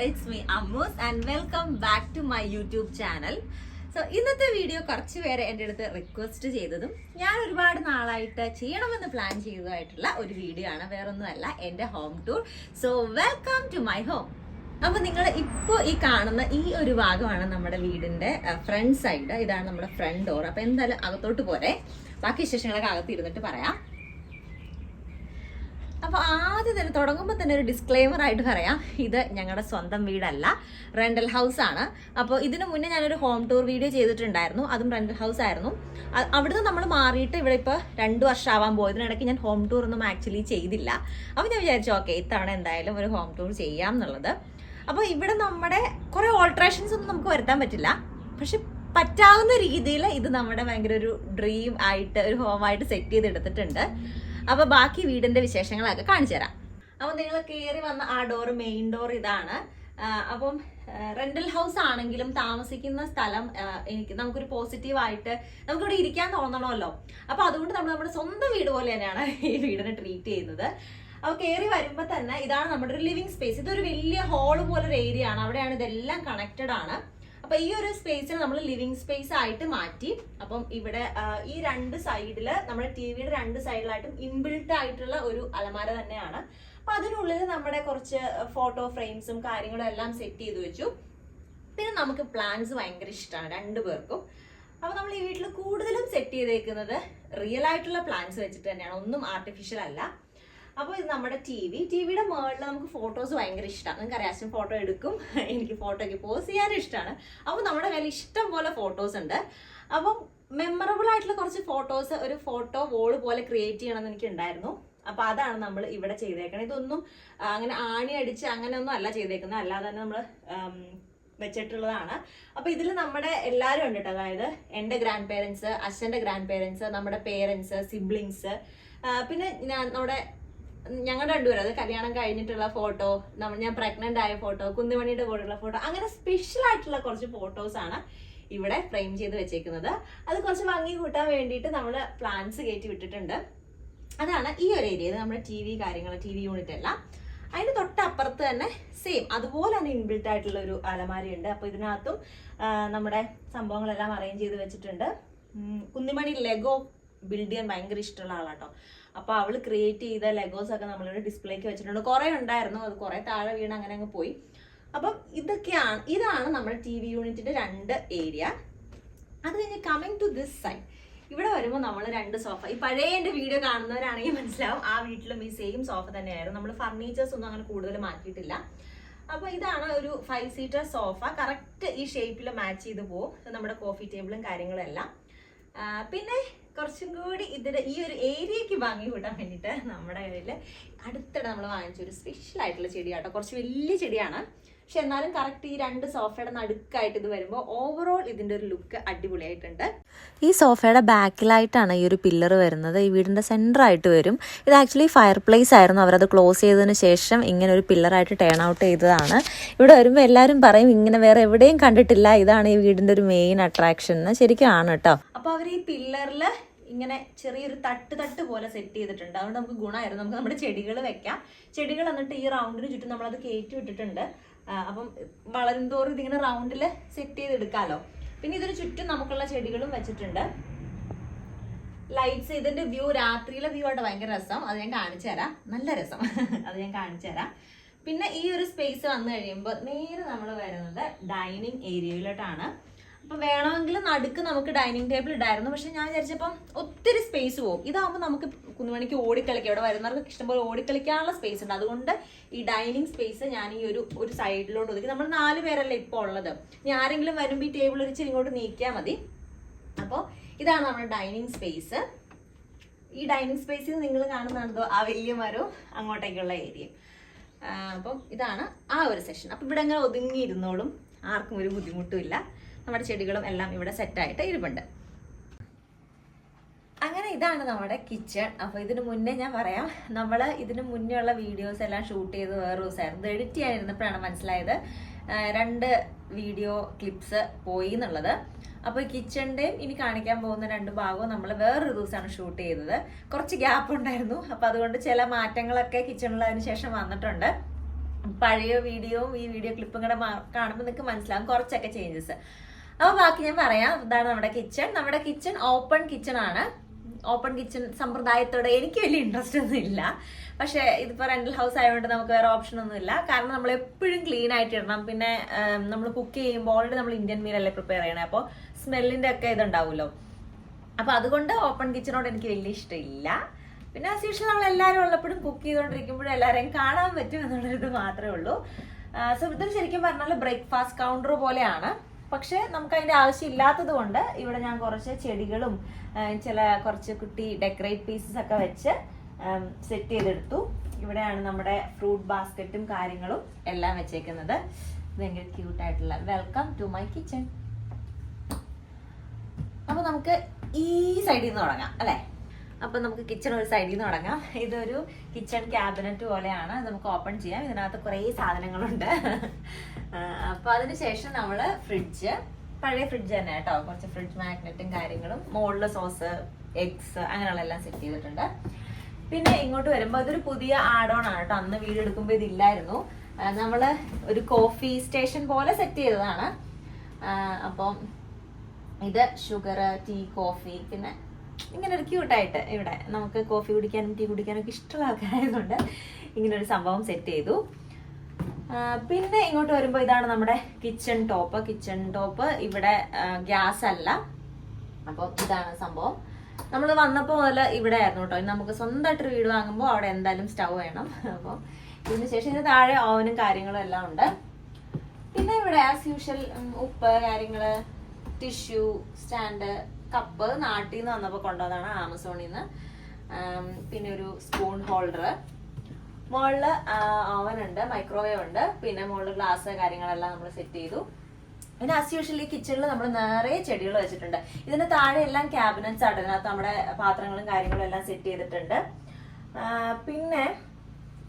it's me Ammus and welcome back to my YouTube channel. So ഇന്നത്തെ video കുറച്ച് പേര് എൻ്റെ അടുത്ത് റിക്വസ്റ്റ് ചെയ്തതും ഞാൻ ഒരുപാട് നാളായിട്ട് ചെയ്യണമെന്ന് പ്ലാൻ ചെയ്തതായിട്ടുള്ള ഒരു വീഡിയോ ആണ്. വേറൊന്നുമല്ല, എൻ്റെ home tour. So welcome to my home. അപ്പോൾ നിങ്ങൾ ഇപ്പോൾ ഈ കാണുന്ന ഈ ഒരു ഭാഗമാണ് നമ്മുടെ വീടിൻ്റെ ഫ്രണ്ട് സൈഡ്. ഇതാണ് നമ്മുടെ ഫ്രണ്ട് ഡോർ. അപ്പോൾ എന്തായാലും അകത്തോട്ട് പോരെ, ബാക്കി വിശേഷങ്ങളൊക്കെ അകത്ത് ഇരുന്നിട്ട് പറയാം. അപ്പോൾ ആദ്യം തന്നെ തുടങ്ങുമ്പോൾ തന്നെ ഒരു ഡിസ്ക്ലെയിമർ ആയിട്ട് പറയാം, ഇത് ഞങ്ങളുടെ സ്വന്തം വീടല്ല, റെൻ്റൽ ഹൗസ് ആണ്. അപ്പോൾ ഇതിനു മുന്നേ ഞാനൊരു ഹോം ടൂർ വീഡിയോ ചെയ്തിട്ടുണ്ടായിരുന്നു, അതും റെൻ്റൽ ഹൗസ് ആയിരുന്നു. അവിടുന്ന് നമ്മൾ മാറിയിട്ട് ഇവിടെ ഇപ്പോൾ 2 വർഷം ആവാൻ പോയതിനിടയ്ക്ക് ഞാൻ ഹോം ടൂർ ഒന്നും ആക്ച്വലി ചെയ്തില്ല. അപ്പോൾ ഞാൻ വിചാരിച്ചു ഓക്കെ, ഇത്തവണ എന്തായാലും ഒരു ഹോം ടൂർ ചെയ്യാം എന്നുള്ളത്. അപ്പോൾ ഇവിടെ നമ്മുടെ കുറേ ഓൾട്രേഷൻസ് ഒന്നും നമുക്ക് വരുത്താൻ പറ്റില്ല, പക്ഷെ പറ്റാവുന്ന രീതിയിൽ ഇത് നമ്മുടെ ഭയങ്കര ഒരു ഡ്രീം ആയിട്ട് ഒരു ഹോമായിട്ട് സെറ്റ് ചെയ്തെടുത്തിട്ടുണ്ട്. അപ്പോൾ ബാക്കി വീടിന്റെ വിശേഷങ്ങളൊക്കെ കാണിച്ചു തരാം. അപ്പോൾ നിങ്ങൾ കയറി വന്ന ആ ഡോർ, മെയിൻ ഡോർ ഇതാണ്. അപ്പം റെന്റൽ ഹൗസ് ആണെങ്കിലും താമസിക്കുന്ന സ്ഥലം നമുക്കൊരു പോസിറ്റീവായിട്ട് നമുക്കിവിടെ ഇരിക്കാൻ തോന്നണമല്ലോ. അപ്പോൾ അതുകൊണ്ട് നമ്മൾ നമ്മുടെ സ്വന്തം വീട് പോലെ തന്നെയാണ് ഈ വീടിനെ ട്രീറ്റ് ചെയ്യുന്നത്. അപ്പോൾ കയറി വരുമ്പോൾ തന്നെ ഇതാണ് നമ്മുടെ ഒരു ലിവിങ് സ്പേസ്. ഇതൊരു വലിയ ഹാള് പോലൊരു ഏരിയ ആണ്, അവിടെയാണ് ഇതെല്ലാം കണക്റ്റഡ് ആണ്. അപ്പൊ ഈ ഒരു സ്പേസിനെ നമ്മൾ ലിവിങ് സ്പേസ് ആയിട്ട് മാറ്റി. അപ്പം ഇവിടെ ഈ 2 സൈഡില് നമ്മുടെ ടിവിയുടെ 2 സൈഡിലായിട്ടും ഇൻബിൽട്ട് ആയിട്ടുള്ള ഒരു അലമാര തന്നെയാണ്. അപ്പൊ അതിനുള്ളിൽ നമ്മുടെ കുറച്ച് ഫോട്ടോ ഫ്രെയിംസും കാര്യങ്ങളും എല്ലാം സെറ്റ് ചെയ്ത് വെച്ചു. പിന്നെ നമുക്ക് പ്ലാന്റ്സ് ഭയങ്കര ഇഷ്ടമാണ് 2 പേർക്കും. അപ്പൊ നമ്മൾ ഈ വീട്ടിൽ കൂടുതലും സെറ്റ് ചെയ്തേക്കുന്നത് റിയൽ ആയിട്ടുള്ള പ്ലാന്റ്സ് വെച്ചിട്ട് തന്നെയാണ്, ഒന്നും ആർട്ടിഫിഷ്യൽ അല്ല. അപ്പോൾ ഇത് നമ്മുടെ ടിവിയുടെ മുകളിൽ നമുക്ക് ഫോട്ടോസ് ഭയങ്കര ഇഷ്ടമാണ്. നിങ്ങൾക്ക് അറിയാം, അച്ഛൻ ഫോട്ടോ എടുക്കും, എനിക്ക് ഫോട്ടോയ്ക്ക് പോസ് ചെയ്യാനും ഇഷ്ടമാണ്. അപ്പോൾ നമ്മുടെ കയ്യിൽ ഇഷ്ടം പോലെ ഫോട്ടോസ് ഉണ്ട്. അപ്പം മെമ്മറബിൾ ആയിട്ടുള്ള കുറച്ച് ഫോട്ടോസ്, ഒരു ഫോട്ടോ വോള് പോലെ ക്രിയേറ്റ് ചെയ്യണമെന്ന് എനിക്ക് ഉണ്ടായിരുന്നു. അപ്പോൾ അതാണ് നമ്മൾ ഇവിടെ ചെയ്തേക്കുന്നത്. ഇതൊന്നും അങ്ങനെ ആണി അടിച്ച് അങ്ങനെയൊന്നും അല്ല ചെയ്തേക്കുന്നത്, അല്ലാതെ തന്നെ നമ്മൾ വെച്ചിട്ടുള്ളതാണ്. അപ്പോൾ ഇതിൽ നമ്മുടെ എല്ലാവരും ഉണ്ട് കേട്ടോ. അതായത് എൻ്റെ ഗ്രാൻഡ് പേരൻസ്, അച്ഛൻ്റെ ഗ്രാൻഡ് പേരൻസ്, നമ്മുടെ പേരൻസ്, സിബ്ലിങ്സ്, പിന്നെ നമ്മുടെ ഞങ്ങളുടെ 2 പേരും, അത് കല്യാണം കഴിഞ്ഞിട്ടുള്ള ഫോട്ടോ, ഞാൻ പ്രഗ്നന്റ് ആയ ഫോട്ടോ, കുന്നിമണിയുടെ കൂടെയുള്ള ഫോട്ടോ, അങ്ങനെ സ്പെഷ്യൽ ആയിട്ടുള്ള കുറച്ച് ഫോട്ടോസ് ആണ് ഇവിടെ ഫ്രെയിം ചെയ്ത് വെച്ചേക്കുന്നത്. അത് കുറച്ച് ഭംഗി കൂട്ടാൻ വേണ്ടിയിട്ട് നമ്മൾ പ്ലാന്റ്സ് കയറ്റി വിട്ടിട്ടുണ്ട്. അതാണ് ഈ ഒരു ഏരിയ, നമ്മുടെ ടി വി യൂണിറ്റ് എല്ലാം. അതിന് തൊട്ടപ്പുറത്ത് തന്നെ സെയിം അതുപോലെ തന്നെ ഇൻബിൽട്ട് ആയിട്ടുള്ള ഒരു അലമാരയുണ്ട്. അപ്പോൾ ഇതിനകത്തും നമ്മുടെ സംഭവങ്ങളെല്ലാം അറേഞ്ച് ചെയ്ത് വെച്ചിട്ടുണ്ട്. കുന്നിമണി ലെഗോ ബിൽഡ് ചെയ്യാൻ ഭയങ്കര ഇഷ്ടമുള്ള ആളാട്ടോ. അപ്പോൾ അവൾ ക്രിയേറ്റ് ചെയ്ത ലെഗോസ് ഒക്കെ നമ്മളിവിടെ ഡിസ്പ്ലേക്ക് വെച്ചിട്ടുണ്ട്. കുറേ ഉണ്ടായിരുന്നു, അത് കുറേ താഴെ വീണ് അങ്ങനെ അങ്ങ് പോയി. അപ്പം ഇതാണ് നമ്മുടെ ടി വി യൂണിറ്റിന്റെ 2 ഏരിയ. അത് കഴിഞ്ഞ് കമ്മിങ് ടു ദിസ് സൈഡ്, ഇവിടെ വരുമ്പോൾ നമ്മൾ 2 സോഫ, ഈ പഴയ എൻ്റെ വീഡിയോ കാണുന്നവരാണെങ്കിൽ മനസ്സിലാവും, ആ വീട്ടിലും ഈ സെയിം സോഫ തന്നെയായിരുന്നു. നമ്മൾ ഫർണിച്ചേഴ്സ് ഒന്നും അങ്ങനെ കൂടുതൽ മാറ്റിയിട്ടില്ല. അപ്പോൾ ഇതാണ് ഒരു 5 സീറ്റർ സോഫ, കറക്റ്റ് ഈ ഷേപ്പിൽ മാച്ച് ചെയ്ത് പോകും. നമ്മുടെ കോഫി ടേബിളും കാര്യങ്ങളും എല്ലാം. പിന്നെ കുറച്ചും കൂടി ഈ ഒരു ഏരിയക്ക് ഭംഗി കൂട്ടാൻ വേണ്ടിയിട്ട് നമ്മുടെ കയ്യിൽ അടുത്തിടെ നമ്മൾ വാങ്ങിച്ചൊരു സ്പെഷ്യൽ ആയിട്ടുള്ള ചെടിയാട്ടോ. കുറച്ച് വലിയ ചെടിയാണ്, പക്ഷെ എന്നാലും കറക്റ്റ് ഈ 2 സോഫയുടെ നടുക്കായിട്ട് ഇത് വരുമ്പോൾ ഓവറോൾ ഇതിൻ്റെ ഒരു ലുക്ക് അടിപൊളിയായിട്ടുണ്ട്. ഈ സോഫയുടെ ബാക്കിലായിട്ടാണ് ഈ ഒരു പില്ലർ വരുന്നത്, ഈ വീടിൻ്റെ സെൻറ്ററായിട്ട് വരും. ഇത് ആക്ച്വലി ഫയർ പ്ലേസ് ആയിരുന്നു, അവരത് ക്ലോസ് ചെയ്തതിന് ശേഷം ഇങ്ങനെ ഒരു പില്ലറായിട്ട് ടേൺ ഔട്ട് ചെയ്തതാണ്. ഇവിടെ വരുമ്പോൾ എല്ലാവരും പറയും ഇങ്ങനെ വേറെ എവിടെയും കണ്ടിട്ടില്ല, ഇതാണ് ഈ വീടിൻ്റെ ഒരു മെയിൻ അട്രാക്ഷൻ എന്ന്. ശരിക്കും ആണ് കേട്ടോ. അപ്പോൾ അവർ ഈ പില്ലറിൽ ഇങ്ങനെ ചെറിയൊരു തട്ട് പോലെ സെറ്റ് ചെയ്തിട്ടുണ്ട്. അതുകൊണ്ട് നമുക്ക് ഗുണമായിരുന്നു, നമുക്ക് നമ്മുടെ ചെടികൾ വെക്കാം. ചെടികൾ എന്നിട്ട് ഈ റൗണ്ടിന് ചുറ്റും നമ്മളത് കയറ്റി വിട്ടിട്ടുണ്ട്. അപ്പം വളരുംതോറും ഇതിങ്ങനെ റൗണ്ടിൽ സെറ്റ് ചെയ്തെടുക്കാമല്ലോ. പിന്നെ ഇതിന് ചുറ്റും നമുക്കുള്ള ചെടികളും വെച്ചിട്ടുണ്ട്. ലൈറ്റ്സ്, ഇതിന്റെ വ്യൂ, രാത്രിയിലെ വ്യൂ ആയിട്ട് ഭയങ്കര രസം, അത് ഞാൻ കാണിച്ചു തരാം. നല്ല രസം, അത് ഞാൻ കാണിച്ചു തരാം. പിന്നെ ഈ ഒരു സ്പേസ് വന്നു കഴിയുമ്പോൾ നേരെ നമ്മൾ വരുന്നത് ഡൈനിങ് ഏരിയയിലോട്ടാണ്. അപ്പം വേണമെങ്കിൽ നടുക്ക് നമുക്ക് ഡൈനിങ് ടേബിൾ ഇടായിരുന്നു, പക്ഷെ ഞാൻ വിചാരിച്ചപ്പം ഒത്തിരി സ്പേസ് പോകും. ഇതാകുമ്പോൾ നമുക്ക് കുഞ്ഞുമണിക്ക് ഓടിക്കളിക്കാം, ഇവിടെ വരുന്നവർക്ക് ഇഷ്ടംപോലെ ഓടിക്കളിക്കാനുള്ള സ്പേസ് ഉണ്ട്. അതുകൊണ്ട് ഈ ഡൈനിങ് സ്പേസ് ഞാൻ ഈ ഒരു സൈഡിലോട്ട് ഒതുക്കി. നമ്മൾ 4 പേരല്ലേ ഇപ്പോൾ ഉള്ളത്, ഇനി ആരെങ്കിലും വരുമ്പോൾ ഈ ടേബിൾ ഒരിച്ചിരി ഇങ്ങോട്ട് നീക്കിയാൽ മതി. അപ്പോൾ ഇതാണ് നമ്മുടെ ഡൈനിങ് സ്പേസ്. ഈ ഡൈനിങ് സ്പേസിൽ നിങ്ങൾ കാണുന്നതോ ആ വലിയ മരവും അങ്ങോട്ടേക്കുള്ള ഏരിയ. അപ്പം ഇതാണ് ആ ഒരു സെഷൻ. അപ്പം ഇവിടെ അങ്ങനെ ഒതുങ്ങിയിരുന്നോളും, ആർക്കും ഒരു ബുദ്ധിമുട്ടും ഇല്ല. നമ്മുടെ ചെടികളും എല്ലാം ഇവിടെ സെറ്റായിട്ട് ഇരിപ്പുണ്ട്. അങ്ങനെ ഇതാണ് നമ്മുടെ കിച്ചൺ. അപ്പോൾ ഇതിന് മുന്നേ ഞാൻ പറയാം, നമ്മൾ ഇതിന് മുന്നേ ഉള്ള വീഡിയോസ് എല്ലാം ഷൂട്ട് ചെയ്ത് വേറെ ദിവസമായിരുന്നു. എഡിറ്റ് ചെയ്യാനിരുന്നപ്പോഴാണ് മനസ്സിലായത് 2 വീഡിയോ ക്ലിപ്സ് പോയി എന്നുള്ളത്. അപ്പോൾ കിച്ചണിൻ്റെയും ഇനി കാണിക്കാൻ പോകുന്ന 2 ഭാഗവും നമ്മൾ വേറൊരു ദിവസമാണ് ഷൂട്ട് ചെയ്തത്. കുറച്ച് ഗ്യാപ്പ് ഉണ്ടായിരുന്നു, അപ്പോൾ അതുകൊണ്ട് ചില മാറ്റങ്ങളൊക്കെ കിച്ചണിൽ അതിന് ശേഷം വന്നിട്ടുണ്ട്. പഴയ വീഡിയോയും ഈ വീഡിയോ ക്ലിപ്പും കൂടെ കാണുമ്പോൾ നിങ്ങൾക്ക് മനസ്സിലാവും കുറച്ചൊക്കെ ചേഞ്ചസ്. അപ്പോൾ ബാക്കി ഞാൻ പറയാം. ഇതാണ് നമ്മുടെ കിച്ചൺ. നമ്മുടെ കിച്ചൺ ഓപ്പൺ കിച്ചൺ ആണ്. ഓപ്പൺ കിച്ചൺ സമ്പ്രദായത്തോടെ എനിക്ക് വലിയ ഇൻട്രസ്റ്റ് ഒന്നും ഇല്ല. പക്ഷെ ഇതിപ്പോൾ റെന്റൽ ഹൗസ് ആയതുകൊണ്ട് നമുക്ക് വേറെ ഓപ്ഷൻ ഒന്നും ഇല്ല. കാരണം നമ്മൾ എപ്പോഴും ക്ലീൻ ആയിട്ട് ഇടണം. പിന്നെ നമ്മൾ കുക്ക് ചെയ്യുമ്പോൾ ഓൾറെഡി നമ്മൾ ഇന്ത്യൻ മീലല്ലേ പ്രിപ്പയർ ചെയ്യണേ, അപ്പോൾ സ്മെല്ലിന്റെ ഒക്കെ ഇതുണ്ടാവുമല്ലോ. അപ്പൊ അതുകൊണ്ട് ഓപ്പൺ കിച്ചണോട് എനിക്ക് വലിയ ഇഷ്ടമില്ല. പിന്നെ ആസ് യൂഷ്വൽ നമ്മൾ എല്ലാവരും ഉള്ളപ്പോഴും കുക്ക് ചെയ്തുകൊണ്ടിരിക്കുമ്പോഴും എല്ലാവരെയും കാണാൻ പറ്റും എന്നുള്ളൊരിത് മാത്രമേ ഉള്ളൂ. സോ ഇത് ശരിക്കും പറഞ്ഞാൽ ബ്രേക്ക്ഫാസ്റ്റ് കൗണ്ടർ പോലെയാണ്. പക്ഷെ നമുക്ക് അതിന്റെ ആവശ്യം ഇല്ലാത്തത് കൊണ്ട് ഇവിടെ ഞാൻ കുറച്ച് ചെടികളും കുറച്ച് കുട്ടി ഡെക്കറേറ്റ് പീസസ് ഒക്കെ വെച്ച് സെറ്റ് ചെയ്തെടുത്തു. ഇവിടെയാണ് നമ്മുടെ ഫ്രൂട്ട് ബാസ്ക്കറ്റും കാര്യങ്ങളും എല്ലാം വെച്ചേക്കുന്നത്. ഭയങ്കര ക്യൂട്ടായിട്ടുള്ള വെൽക്കം ടു മൈ കിച്ചൺ. അപ്പൊ നമുക്ക് ഈ സൈഡിൽ നിന്ന് തുടങ്ങാം അല്ലെ. അപ്പൊ നമുക്ക് കിച്ചൺ ഒരു സൈഡിൽ നിന്ന് തുടങ്ങാം. ഇതൊരു കിച്ചൺ ക്യാബിനറ്റ് പോലെയാണ്. നമുക്ക് ഓപ്പൺ ചെയ്യാം. ഇതിനകത്ത് കുറേ സാധനങ്ങളുണ്ട്. അപ്പൊ അതിനുശേഷം നമ്മള് ഫ്രിഡ്ജ്, പഴയ ഫ്രിഡ്ജ് തന്നെ കേട്ടോ, കുറച്ച് ഫ്രിഡ്ജ് മാഗ്നറ്റും കാര്യങ്ങളും, മുകളില് സോസ്, എഗ്സ് അങ്ങനെയുള്ള എല്ലാം സെറ്റ് ചെയ്തിട്ടുണ്ട്. പിന്നെ ഇങ്ങോട്ട് വരുമ്പോ ഇതൊരു പുതിയ ആഡ് ഓൺ ആണ് കേട്ടോ. അന്ന് വീഡിയോ എടുക്കുമ്പോൾ ഇതില്ലായിരുന്നു. നമ്മള് ഒരു കോഫി സ്റ്റേഷൻ പോലെ സെറ്റ് ചെയ്തതാണ്. അപ്പം ഇത് ഷുഗർ, ടീ, കോഫി, പിന്നെ ഇങ്ങനെ ഒരു ക്യൂട്ടായിട്ട് ഇവിടെ നമുക്ക് കോഫി കുടിക്കാനും ടീ കുടിക്കാനും ഒക്കെ ഇഷ്ടമുള്ള ആൾക്കാരായതുകൊണ്ട് ഇങ്ങനെ ഒരു സംഭവം സെറ്റ് ചെയ്തു. പിന്നെ ഇങ്ങോട്ട് വരുമ്പോൾ ഇതാണ് നമ്മുടെ കിച്ചൺ ടോപ്പ്. കിച്ചൺ ടോപ്പ് ഇവിടെ ഗ്യാസ് അല്ല. അപ്പം ഇതാണ് സംഭവം. നമ്മൾ വന്നപ്പോൾ മുതൽ ഇവിടെ ആയിരുന്നു കേട്ടോ. നമുക്ക് സ്വന്തമായിട്ടൊരു വീട് വാങ്ങുമ്പോൾ അവിടെ എന്തായാലും സ്റ്റൗ വേണം. അപ്പം ഇതിന് ശേഷം ഇതിന് താഴെ ഓവനും കാര്യങ്ങളും എല്ലാം ഉണ്ട്. പിന്നെ ഇവിടെ ആസ് യൂഷ്വൽ ഉപ്പ് കാര്യങ്ങള്, ടിഷ്യൂ, സ്റ്റാൻഡ്, കപ്പ് നാട്ടിൽ നിന്ന് വന്നപ്പോൾ കൊണ്ടുവന്നതാണ് ആമസോണിൽ നിന്ന്. പിന്നെ ഒരു സ്പൂൺ ഹോൾഡർ, മുകളില് ഓവൻ ഉണ്ട്, മൈക്രോവേവ് ഉണ്ട്, പിന്നെ മുകളിൽ ഗ്ലാസ് കാര്യങ്ങളെല്ലാം നമ്മൾ സെറ്റ് ചെയ്തു. പിന്നെ ആസ് യൂഷ്വൽ ഈ കിച്ചണിൽ നമ്മൾ നിറയെ ചെടികൾ വെച്ചിട്ടുണ്ട്. ഇതിന്റെ താഴെ എല്ലാം ക്യാബിനറ്റ്സ് ആണ്. ഇതിനകത്ത് നമ്മുടെ പാത്രങ്ങളും കാര്യങ്ങളും എല്ലാം സെറ്റ് ചെയ്തിട്ടുണ്ട്. പിന്നെ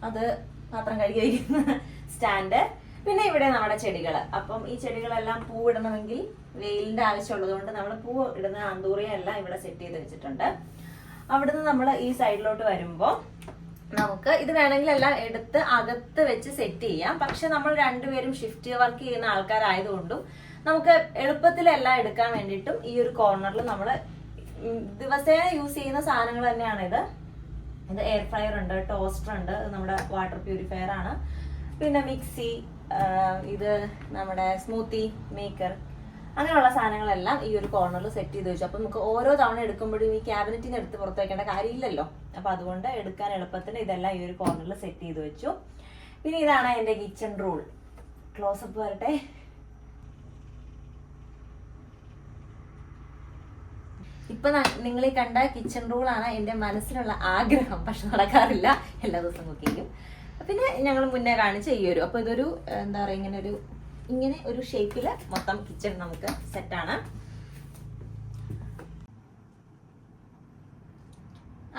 അത് പാത്രം കഴുകി വയ്ക്കുന്ന സ്റ്റാൻഡ്. പിന്നെ ഇവിടെ നമ്മുടെ ചെടികൾ. അപ്പം ഈ ചെടികളെല്ലാം പൂ ഇടണമെങ്കിൽ വെയിലിന്റെ ആവശ്യമുള്ളത് കൊണ്ട് നമ്മൾ പൂ ഇടുന്ന ആന്തൂറിയെല്ലാം ഇവിടെ സെറ്റ് ചെയ്ത് വെച്ചിട്ടുണ്ട്. അവിടുന്ന് നമ്മൾ ഈ സൈഡിലോട്ട് വരുമ്പോൾ നമുക്ക് ഇത് വേണമെങ്കിൽ എല്ലാം എടുത്ത് അകത്ത് വെച്ച് സെറ്റ് ചെയ്യാം. പക്ഷെ നമ്മൾ രണ്ടുപേരും ഷിഫ്റ്റ് വർക്ക് ചെയ്യുന്ന ആൾക്കാരായതുകൊണ്ടും നമുക്ക് എളുപ്പത്തിലെല്ലാം എടുക്കാൻ വേണ്ടിയിട്ടും ഈ ഒരു കോർണറിൽ നമ്മൾ ദിവസേന യൂസ് ചെയ്യുന്ന സാധനങ്ങൾ തന്നെയാണ് ഇത്. ഇത് എയർ ഫ്രയർ ഉണ്ട്, ടോസ്റ്റർ ഉണ്ട്, നമ്മുടെ വാട്ടർ പ്യൂരിഫയർ ആണ്, പിന്നെ മിക്സി, ഇത് നമ്മുടെ സ്മൂത്തി മേക്കർ, അങ്ങനെയുള്ള സാധനങ്ങളെല്ലാം ഈ ഒരു കോർണറിൽ സെറ്റ് ചെയ്ത് വെച്ചു. അപ്പൊ നമുക്ക് ഓരോ തവണ എടുക്കുമ്പോഴും ഈ ക്യാബിനറ്റിന് എടുത്ത് പുറത്ത് വെക്കേണ്ട കാര്യമില്ലല്ലോ. അപ്പൊ അതുകൊണ്ട് എടുക്കാൻ എളുപ്പത്തിന് ഇതെല്ലാം ഈ ഒരു കോർണറിൽ സെറ്റ് ചെയ്ത് വെച്ചു. പിന്നെ ഇതാണ് എന്റെ കിച്ചൺ റൂൾ. ക്ലോസപ്പ് വരട്ടെ. ഇപ്പൊ നിങ്ങൾ ഈ കണ്ട കിച്ചൺ റൂളാണ് എന്റെ മനസ്സിലുള്ള ആഗ്രഹം. പക്ഷെ നടക്കാറില്ല. എല്ലാ ദിവസവും കുക്ക് ചെയ്യും. പിന്നെ ഞങ്ങൾ മുന്നേ കാണിച്ച ഈ ഒരു, അപ്പൊ ഇതൊരു എന്താ പറയാ, ഇങ്ങനെ ഒരു ഷേപ്പില് മൊത്തം കിച്ചൺ നമുക്ക് സെറ്റാണ്.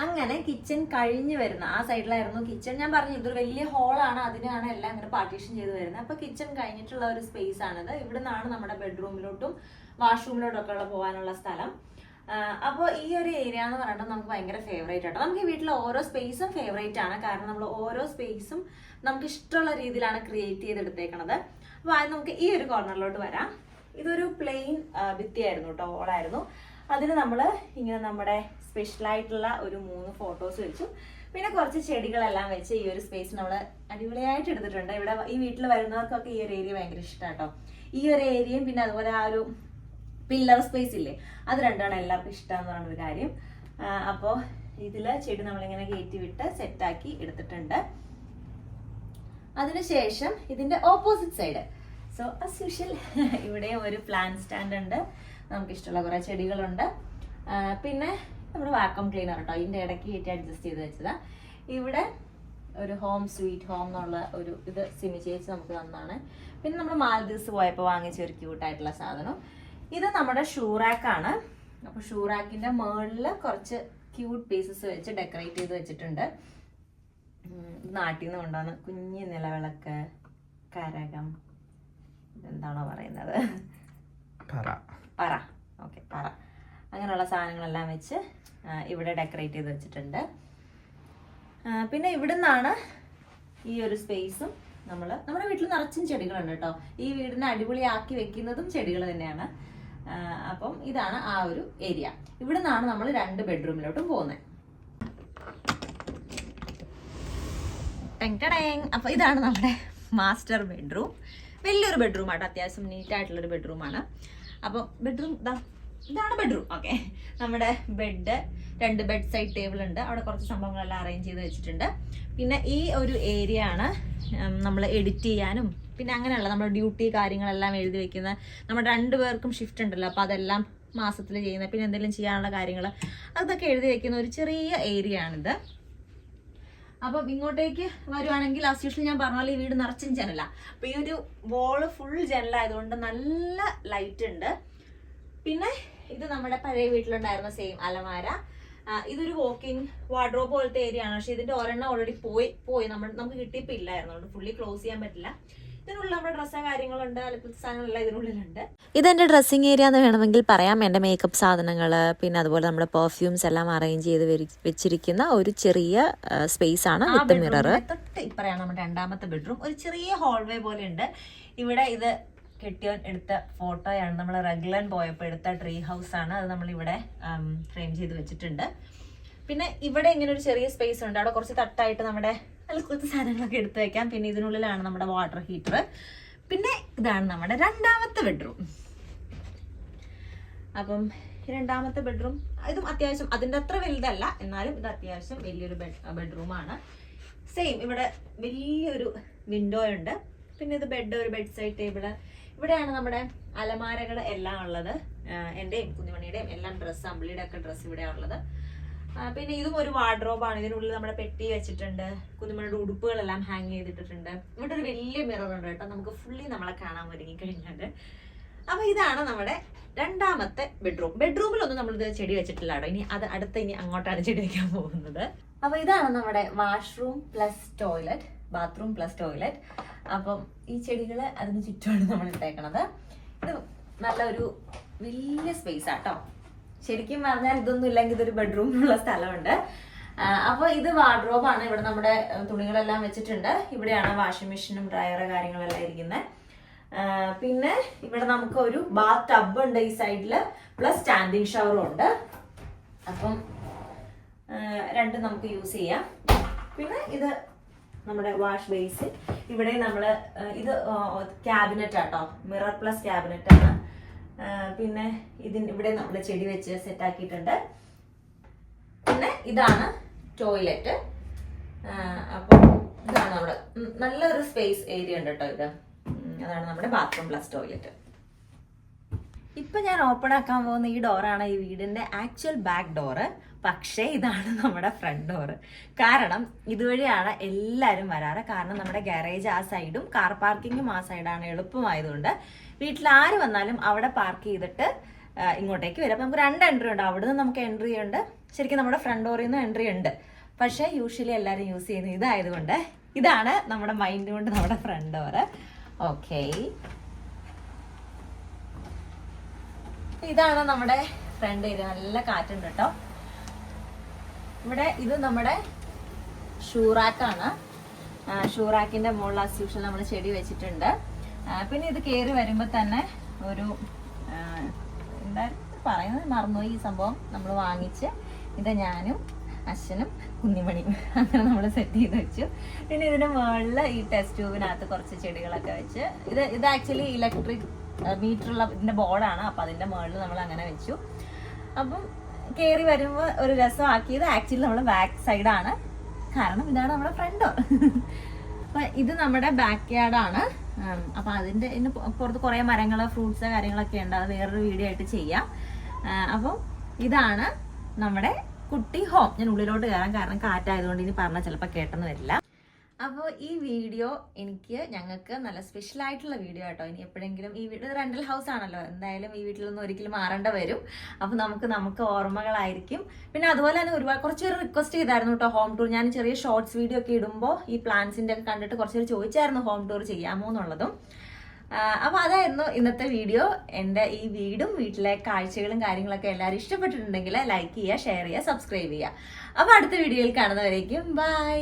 അങ്ങനെ കിച്ചൺ കഴിഞ്ഞു വരുന്ന ആ സൈഡിലായിരുന്നു കിച്ചൺ. ഞാൻ പറഞ്ഞു ഇതൊരു വലിയ ഹോളാണ്, അതിനാണ് എല്ലാം ഇങ്ങനെ പാർട്ടീഷൻ ചെയ്ത് വരുന്നത്. അപ്പൊ കിച്ചൺ കഴിഞ്ഞിട്ടുള്ള ഒരു സ്പേസ് ആണിത്. ഇവിടെ നിന്നാണ് നമ്മുടെ ബെഡ്റൂമിലോട്ടും വാഷ്റൂമിലോട്ടും ഒക്കെ പോകാനുള്ള സ്ഥലം. അപ്പോൾ ഈ ഒരു ഏരിയ എന്ന് പറയുന്നത് നമുക്ക് ഭയങ്കര ഫേവറേറ്റ് ആട്ടോ. നമുക്ക് ഈ വീട്ടിലെ ഓരോ സ്പേസും ഫേവറേറ്റ് ആണ്. കാരണം നമ്മൾ ഓരോ സ്പേസും നമുക്ക് ഇഷ്ടമുള്ള രീതിയിലാണ് ക്രിയേറ്റ് ചെയ്തെടുത്തേക്കണത്. അപ്പൊ ആദ്യം നമുക്ക് ഈ ഒരു കോർണറിലോട്ട് വരാം. ഇതൊരു പ്ലെയിൻ ഭിത്തിയായിരുന്നു കേട്ടോ, ഹോളായിരുന്നു. അതിന് നമ്മൾ ഇങ്ങനെ നമ്മുടെ സ്പെഷ്യലായിട്ടുള്ള ഒരു 3 ഫോട്ടോസ് വെച്ചു. പിന്നെ കുറച്ച് ചെടികളെല്ലാം വെച്ച് ഈ ഒരു സ്പേസ് നമ്മൾ അടിപൊളിയായിട്ട് എടുത്തിട്ടുണ്ട്. ഇവിടെ ഈ വീട്ടിൽ വരുന്നവർക്കൊക്കെ ഈ ഒരു ഏരിയ ഭയങ്കര ഇഷ്ടമാട്ടോ. ഈ ഒരു ഏരിയയും പിന്നെ അതുപോലെ ആ ഒരു പില്ലർ സ്പേസ് ഇല്ലേ, അത് രണ്ടാണ് എല്ലാവർക്കും ഇഷ്ടമെന്ന് പറഞ്ഞൊരു കാര്യം. അപ്പോൾ ഇതില് ചെടി നമ്മളിങ്ങനെ കയറ്റി വിട്ട് സെറ്റാക്കി എടുത്തിട്ടുണ്ട്. അതിനുശേഷം ഇതിന്റെ opposite side, so as usual ഇവിടെ ഒരു പ്ലാന്റ് സ്റ്റാൻഡ് ഉണ്ട്, നമുക്ക് ഇഷ്ടമുള്ള കുറെ ചെടികളുണ്ട്. പിന്നെ നമ്മുടെ വാക്വം ക്ലീനർ കേട്ടോ, ഇതിന്റെ ഇടയ്ക്ക് കയറ്റി അഡ്ജസ്റ്റ് ചെയ്ത് വെച്ചതാ. ഇവിടെ ഒരു ഹോം സ്വീറ്റ് ഹോം എന്നുള്ള ഒരു ഇത് സിമി ചേച്ചി നമുക്ക് തന്നാണ്. പിന്നെ നമ്മൾ മാലദ്വീപ്സ് പോയപ്പോൾ വാങ്ങിച്ച ഒരു ക്യൂട്ടായിട്ടുള്ള സാധനം. ഇത് നമ്മുടെ ഷൂറാക്കാണ്. അപ്പൊ ഷൂറാക്കിന്റെ മുകളിൽ കുറച്ച് ക്യൂട്ട് പീസസ് വെച്ച് ഡെക്കറേറ്റ് ചെയ്ത് വെച്ചിട്ടുണ്ട്. നാട്ടിൽ നിന്ന് കൊണ്ടുവന്ന കുഞ്ഞ് നിലവിളക്ക്, കരകം, എന്താണോ പറയുന്നത്, പറ, ഓക്കെ, പറ, അങ്ങനെയുള്ള സാധനങ്ങളെല്ലാം വെച്ച് ഇവിടെ ഡെക്കറേറ്റ് ചെയ്ത് വെച്ചിട്ടുണ്ട്. പിന്നെ ഇവിടുന്നാണ് ഈ ഒരു സ്പേസും നമ്മുടെ വീട്ടിൽ നിറച്ചും ചെടികളുണ്ട് കേട്ടോ. ഈ വീടിനെ അടിപൊളിയാക്കി വെക്കുന്നതും ചെടികൾ തന്നെയാണ്. അപ്പം ഇതാണ് ആ ഒരു ഏരിയ. ഇവിടെ നിന്നാണ് നമ്മൾ 2 ബെഡ്റൂമിലോട്ടും പോകുന്നത്. അപ്പൊ ഇതാണ് നമ്മുടെ മാസ്റ്റർ ബെഡ്റൂം. വലിയൊരു ബെഡ്റൂം ആട്ടോ, അത്യാവശ്യം നീറ്റായിട്ടുള്ളൊരു ബെഡ്റൂമാണ്. അപ്പോൾ ബെഡ്റൂം ഇതാണ് ബെഡ്റൂം. ഓക്കെ, നമ്മുടെ ബെഡ്, 2 ബെഡ് സൈഡ് ടേബിൾ ഉണ്ട്, അവിടെ കുറച്ച് സംഭവങ്ങളെല്ലാം അറേഞ്ച് ചെയ്ത് വെച്ചിട്ടുണ്ട്. പിന്നെ ഈ ഒരു ഏരിയ ആണ് നമ്മൾ എഡിറ്റ് ചെയ്യാനും പിന്നെ അങ്ങനെയുള്ള നമ്മുടെ ഡ്യൂട്ടി കാര്യങ്ങളെല്ലാം എഴുതി വെക്കുന്ന, നമ്മുടെ 2 പേർക്കും ഷിഫ്റ്റ് ഉണ്ടല്ലോ, അപ്പോൾ അതെല്ലാം മാസത്തിൽ ചെയ്യുന്ന, പിന്നെ എന്തെങ്കിലും ചെയ്യാനുള്ള കാര്യങ്ങൾ അതൊക്കെ എഴുതി വെക്കുന്ന ഒരു ചെറിയ ഏരിയ ആണിത്. അപ്പം ഇങ്ങോട്ടേക്ക് വരുവാണെങ്കിൽ ആസ് യൂഷ്വൽ ഞാൻ പറഞ്ഞ പോലെ ഈ വീട് നിറച്ചും ജനല. അപ്പൊ ഈ ഒരു വോള് ഫുൾ ജനലായതുകൊണ്ട് നല്ല ലൈറ്റ് ഉണ്ട്. പിന്നെ ഇത് നമ്മുടെ പഴയ വീട്ടിലുണ്ടായിരുന്ന സെയിം അലമാര. ഇതൊരു വോക്കിംഗ് വാർഡ്രോബ് പോലത്തെ ഏരിയ ആണ്. പക്ഷെ ഇതിന്റെ ഒരെണ്ണം ഓൾറെഡി പോയി നമുക്ക് കിട്ടിയപ്പോ ഇല്ലായിരുന്നു, അതുകൊണ്ട് ഫുള്ളി ക്ലോസ് ചെയ്യാൻ പറ്റില്ല. ഇതിനുള്ളിൽ നമ്മുടെ ഡ്രസ്സ് കാര്യങ്ങളുണ്ട്, അല്ലെങ്കിൽ സാധനങ്ങളെല്ലാം ഇതിനുള്ളിലുണ്ട്. ഇതെന്റെ ഡ്രസ്സിങ് ഏരിയ എന്ന് വേണമെങ്കിൽ പറയാം. എൻ്റെ മേക്കപ്പ് സാധനങ്ങൾ, പിന്നെ അതുപോലെ നമ്മുടെ പെർഫ്യൂംസ് എല്ലാം അറേഞ്ച് ചെയ്ത് വെച്ചിരിക്കുന്ന ഒരു ചെറിയ സ്പേസ് ആണ് വിത്ത് മിറർ. തൊട്ട് ഇപ്പറയാണ് നമ്മുടെ 2ാമത്തെ ബെഡ്റൂം. ഒരു ചെറിയ ഹോൾവേ പോലെ ഉണ്ട്. ഇവിടെ ഇത് കെട്ടിയോൻ എടുത്ത ഫോട്ടോയാണ്. നമ്മൾ റെഗുലർ പോയപ്പോൾ എടുത്ത ട്രീ ഹൗസ് ആണ്. അത് നമ്മളിവിടെ ഫ്രെയിം ചെയ്ത് വെച്ചിട്ടുണ്ട്. പിന്നെ ഇവിടെ ഇങ്ങനെ ഒരു ചെറിയ സ്പേസ് ഉണ്ട്, അവിടെ കുറച്ച് തട്ടായിട്ട് നമ്മുടെ കുറച്ച് സാധനങ്ങളൊക്കെ എടുത്ത് വെക്കാം. പിന്നെ ഇതിനുള്ളിലാണ് നമ്മുടെ വാട്ടർ ഹീറ്റർ. പിന്നെ ഇതാണ് നമ്മുടെ 2ാമത്തെ ബെഡ്റൂം. അപ്പം 2ാമത്തെ ബെഡ്റൂം ഇതും അത്യാവശ്യം അതിൻ്റെ അത്ര വലുതല്ല, എന്നാലും ഇത് അത്യാവശ്യം വലിയൊരു ബെഡ്റൂമാണ്. സെയിം ഇവിടെ വലിയൊരു വിൻഡോ ഉണ്ട്. പിന്നെ ഇത് ഒരു ബെഡ് സൈഡ് ടേബിള്. ഇവിടെയാണ് നമ്മുടെ അലമാരകൾ എല്ലാം ഉള്ളത്. എൻ്റെയും കുഞ്ഞുമണിയുടെയും എല്ലാം ഡ്രസ്സ്, അമ്പിളിയുടെ ഒക്കെ ഡ്രസ്സ് ഇവിടെയാണ് ഉള്ളത്. പിന്നെ ഇതും ഒരു വാർഡ്രോബാണ്. ഇതിനുള്ളിൽ നമ്മുടെ പെട്ടി വെച്ചിട്ടുണ്ട്, കുഞ്ഞുമണിയുടെ ഉടുപ്പുകളെല്ലാം ഹാങ് ചെയ്തിട്ടിട്ടുണ്ട്. ഇവിടെ ഒരു വലിയ മിറർ ഉണ്ട് കേട്ടോ, നമുക്ക് ഫുള്ളി നമ്മളെ കാണാൻ ഒരുങ്ങി കഴിഞ്ഞാൽ. അപ്പൊ ഇതാണ് നമ്മുടെ 2ാമത്തെ ബെഡ്റൂം. ബെഡ്റൂമിലൊന്നും നമ്മളിത് ചെടി വെച്ചിട്ടില്ല കേട്ടോ. ഇനി അങ്ങോട്ടാണ് ചെടി വെക്കാൻ പോകുന്നത്. അപ്പൊ ഇതാണ് നമ്മുടെ washroom plus toilet, bathroom plus toilet. അപ്പം ഈ ചെടികൾ അതിന് ചുറ്റുമാണ് നമ്മൾ ഇട്ടേക്കണത്. ഇത് നല്ലൊരു വലിയ സ്പേസ് ആട്ടോ. ശരിക്കും പറഞ്ഞാൽ ഇതൊന്നും ഇല്ലെങ്കിൽ ഇതൊരു ബെഡ്റൂമിനുള്ള സ്ഥലമുണ്ട്. അപ്പൊ ഇത് വാർഡ്രോബാണ്. ഇവിടെ നമ്മുടെ തുണികളെല്ലാം വെച്ചിട്ടുണ്ട്. ഇവിടെയാണ് വാഷിംഗ് മെഷീനും ഡ്രയർ കാര്യങ്ങളെല്ലാം ഇരിക്കുന്നത്. പിന്നെ ഇവിടെ നമുക്ക് ഒരു ബാത്ത് ടബ് ഉണ്ട് ഈ സൈഡില്, പ്ലസ് സ്റ്റാൻഡിങ് ഷവറും ഉണ്ട്. അപ്പം 2 നമുക്ക് യൂസ് ചെയ്യാം. പിന്നെ ഇത് നമ്മുടെ വാഷ് ബേസിൻ. ഇവിടെ നമ്മള് ഇത് ക്യാബിനറ്റ് ആട്ടോ, മിറർ പ്ലസ് ക്യാബിനറ്റ് ആണ്. പിന്നെ ഇവിടെ നമ്മൾ ചെടി വെച്ച് സെറ്റ് ആക്കിയിട്ടുണ്ട്. പിന്നെ ഇതാണ് ടോയ്ലറ്റ്. അപ്പം ഇതാണ് നമ്മുടെ നല്ലൊരു സ്പേസ് ഏരിയ ഉണ്ട് കേട്ടോ. ഇത് അതാണ് നമ്മുടെ ബാത്റൂം പ്ലസ് ടോയ്ലറ്റ്. ഇപ്പൊ ഞാൻ ഓപ്പൺ ആക്കാൻ പോകുന്ന ഈ ഡോറാണ് ഈ വീടിന്റെ ആക്ച്വൽ ബാക്ക് ഡോറ്. പക്ഷേ ഇതാണ് നമ്മുടെ ഫ്രണ്ട് ഡോറ്. കാരണം ഇതുവഴിയാണ് എല്ലാവരും വരാറ്. കാരണം നമ്മുടെ ഗാരേജ് ആ സൈഡും കാർ പാർക്കിങ്ങും ആ സൈഡാണ്. എളുപ്പമായതുകൊണ്ട് വീട്ടിൽ ആര് വന്നാലും അവിടെ പാർക്ക് ചെയ്തിട്ട് ഇങ്ങോട്ടേക്ക് വരും. അപ്പം നമുക്ക് 2 എൻട്രി ഉണ്ട്. അവിടെ നിന്ന് നമുക്ക് എൻട്രി ഉണ്ട്, ശരിക്കും നമ്മുടെ ഫ്രണ്ട് ഡോറിൽ നിന്ന് എൻട്രി ഉണ്ട്. പക്ഷേ യൂഷ്വലി എല്ലാവരും യൂസ് ചെയ്യുന്നത് ഇതായതുകൊണ്ട് ഇതാണ് നമ്മുടെ മൈൻഡ് കൊണ്ട് നമ്മുടെ ഫ്രണ്ട് ഡോറ്. ഓക്കെ, ഇതാണ് നമ്മുടെ ഫ്രണ്ട് ഏരിയ. നല്ല കാറ്റുണ്ട് കേട്ടോ. ഇവിടെ ഇത് നമ്മുടെ ഷൂറാക്കാണ്. ഷൂറാക്കിന്റെ മുകളിൽ ആസ് യൂഷ്വൽ നമ്മൾ ചെടി വെച്ചിട്ടുണ്ട്. പിന്നെ ഇത് കയറി വരുമ്പോൾ തന്നെ ഒരു എന്തായിരുന്നു പറയുന്നത്, മറന്നുപോയി ഈ സംഭവം. നമ്മൾ വാങ്ങിച്ച് ഇത് ഞാനും അച്ഛനും കുഞ്ഞിമണിയും അങ്ങനെ നമ്മൾ സെറ്റ് ചെയ്ത് വെച്ചു. പിന്നെ ഇതിന്റെ മുകളിൽ ഈ ടെസ്റ്റ് ട്യൂബിനകത്ത് കുറച്ച് ചെടികളൊക്കെ വെച്ച് ഇത് ആക്ച്വലി ഇലക്ട്രിക് മീറ്ററുള്ള ഇതിന്റെ ബോർഡാണ്. അപ്പൊ അതിന്റെ മുകളിൽ നമ്മൾ അങ്ങനെ വെച്ചു. അപ്പം കയറി വരുമ്പോൾ ഒരു രസമാക്കിയത് ആക്ച്വലി നമ്മുടെ ബാക്ക് സൈഡാണ്. കാരണം ഇതാണ് നമ്മുടെ ഫ്രണ്ട് ഡോർ. അപ്പൊ ഇത് നമ്മുടെ ബാക്ക് യാർഡാണ്. അപ്പൊ അതിന്റെ പുറത്ത് കുറെ മരങ്ങള്, ഫ്രൂട്ട്സ് കാര്യങ്ങളൊക്കെ ഉണ്ട്. അത് വേറൊരു വീഡിയോ ആയിട്ട് ചെയ്യാം. അപ്പം ഇതാണ് നമ്മുടെ കുട്ടി ഹോം. ഞാൻ ഉള്ളിലോട്ട് കയറാം, കാരണം കാറ്റായതുകൊണ്ട് ഇനി പറഞ്ഞാൽ ചിലപ്പോൾ കേട്ടെന്ന് വരില്ല. അപ്പോൾ ഈ വീഡിയോ ഞങ്ങൾക്ക് നല്ല സ്പെഷ്യൽ ആയിട്ടുള്ള വീഡിയോ കേട്ടോ. ഇനി എപ്പോഴെങ്കിലും ഈ വീട് റെന്റൽ ഹൗസ് ആണല്ലോ, എന്തായാലും ഈ വീട്ടിലൊന്നും ഒരിക്കലും മാറേണ്ട വരും. അപ്പോൾ നമുക്ക് ഓർമ്മകളായിരിക്കും. പിന്നെ അതുപോലെ തന്നെ കുറച്ച് പേര് റിക്വസ്റ്റ് ചെയ്തായിരുന്നു കേട്ടോ ഹോം ടൂർ. ഞാൻ ചെറിയ ഷോർട്സ് വീഡിയോ ഒക്കെ ഇടുമ്പോൾ ഈ പ്ലാന്റ്സിന്റെ ഒക്കെ കണ്ടിട്ട് കുറച്ച് പേര് ചോദിച്ചായിരുന്നു ഹോം ടൂർ ചെയ്യാമോ എന്നുള്ളതും. അപ്പോൾ അതായിരുന്നു ഇന്നത്തെ വീഡിയോ. എൻ്റെ ഈ വീടും വീട്ടിലെ കാഴ്ചകളും കാര്യങ്ങളൊക്കെ എല്ലാവരും ഇഷ്ടപ്പെട്ടിട്ടുണ്ടെങ്കിൽ ലൈക്ക് ചെയ്യുക, ഷെയർ ചെയ്യുക, സബ്സ്ക്രൈബ് ചെയ്യുക. അപ്പോൾ അടുത്ത വീഡിയോയിൽ കാണുന്നവരേക്കും ബൈ.